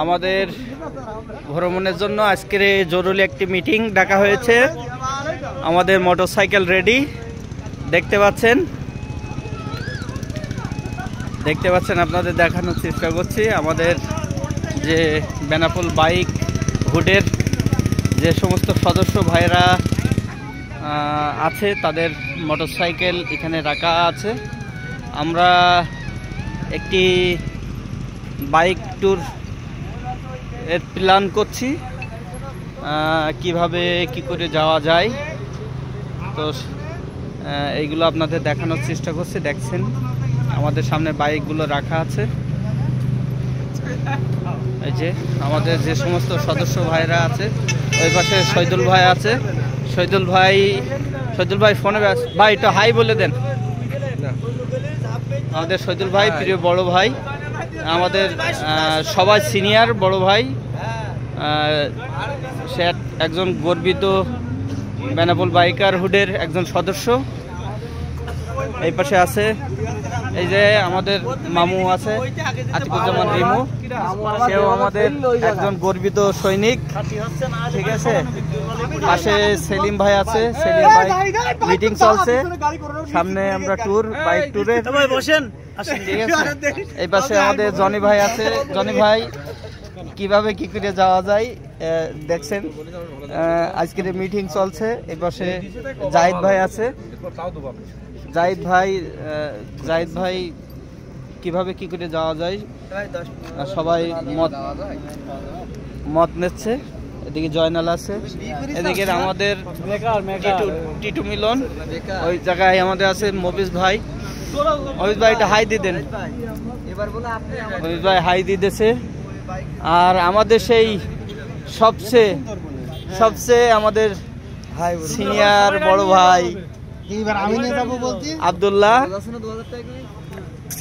আমাদের ভ্রমণের জন্য আজকের জরুরি একটি মিটিং ডাকা হয়েছে। আমাদের মোটরসাইকেল রেডি, দেখতে পাচ্ছেন আপনাদের দেখানোর চেষ্টা করছি। আমাদের যে বেনাপোল বাইক হুডের যে সমস্ত সদস্য ভাইরা আছে তাদের মোটরসাইকেল এখানে রাখা আছে। আমরা একটি বাইক ট্যুর এর প্ল্যান করছি, কিভাবে কি করে যাওয়া যায়। তো এইগুলো আপনাদের দেখানোর চেষ্টা করছি। দেখছেন আমাদের সামনে বাইকগুলো রাখা আছে। এই যে আমাদের যে সমস্ত সদস্য ভাইরা আছে, ওই পাশে শহীদুল ভাই আছে। শহীদুল ভাই ফোনে ভাই একটু হাই বলে দেন। আমাদের শহীদুল ভাই প্রিয় বড় ভাই, আমাদের সবাই সিনিয়র বড় ভাই। সে একজন গর্বিত বেনাপোল বাইকার হুডের একজন সদস্য। এই পাশে আছে এই যে আমাদের মামু আছে আতিকুজ্জামান রিমু, সেও আমাদের একজন গর্বিত সৈনিক। ঠিক আছে, পাশে সেলিম ভাই আছে। সেলিম ভাই মিটিং চলছে, সামনে আমরা বাইক ট্যুরে বসেন। ঠিক আছে, এই পাশে আমাদের জনি ভাই আছে। জনি ভাই কিভাবে কি করে যাওয়া যায় দেখছেন, আজকের মিটিং চলছে। এই পাশে জাহিদ ভাই আছে। জাহিদ ভাই কিভাবে কি করে যাওয়া যায় সবাই মত নিচ্ছে। এদিকে জয়নাল আছে, এদিকে আমাদের টিটু মিলন, ওই জায়গায় আমাদের আছে মবিজ ভাই। মবিজ ভাই একটা হাই দিয়ে দেন। মবিজ ভাই হাই দিয়ে দিয়েছে। আর আমাদের সেই সবচেয়ে আমাদের সিনিয়র বড় ভাই আব্দুল্লাহ,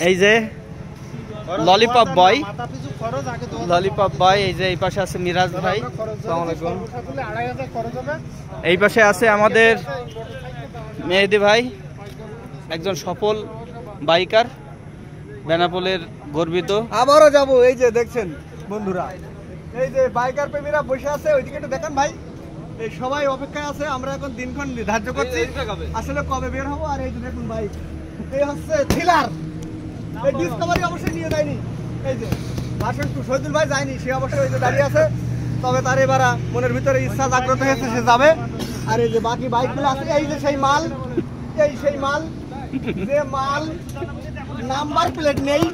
এই যে ললিপপ বয়। এই যে এই পাশে আছে মিরাজ ভাই, আসসালামু আলাইকুম। এই পাশে আছে আমাদের মেহেদি ভাই, একজন সফল বাইকার, বেনাপোলের গর্বিত। আবারও যাব। এই যে দেখছেন বন্ধুরা, এই যে বাইকার প্রেমীরা বসে আছে, ওইদিকে একটু দেখেন ভাই। এই সবাই অপেক্ষায় আছে, আমরা এখন দিনক্ষণ ধার্য করছি আসলে কবে বের হবো। আর এই যে দেখুন ভাই, এই হচ্ছে থ্রিলার, এই ডিসকভারি অবশ্যই নিয়ে যায়নি। এই যে ভার্সন 2 শহীদুল ভাই যায়নি, সে অবশ্যই ওই যে দাঁড়িয়ে আছে। তবে তার এবার মনের ভিতরে ইচ্ছা জাগ্রত হয়েছে, সে যাবে। আর এই যে বাকি বাইকগুলো আছে, এই যে সেই মাল যে মাল নাম্বার প্লেট নেই।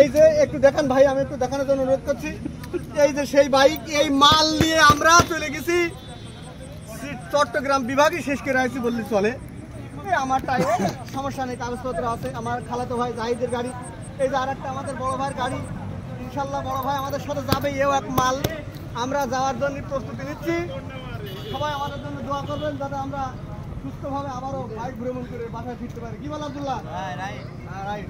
এই যে একটু দেখেন ভাই, আমি একটু দেখানোর জন্য অনুরোধ করছি। এই যে সেই বাইক, এই মাল নিয়ে আমরা চলে গেছি চট্টগ্রাম বিভাগে, শেষ করে আসছি বললে চলে। আমার টাইম সমস্যা নেই, কাগজপত্র আছে। আমার খালাতো ভাই জাহিদের গাড়ি, এই যে আর একটা আমাদের বড় ভাইয়ের গাড়ি। ইনশাল্লাহ বড় ভাই আমাদের সাথে যাবে, এও এক মাল। আমরা যাওয়ার জন্য প্রস্তুতি নিচ্ছি। সবাই আমাদের জন্য দোয়া করবেন যাতে আমরা সুস্থভাবে আবারও বাইক ভ্রমণ করে বাসায় ফিরতে পারি। কি বল আব্দুল্লাহ? রাইট।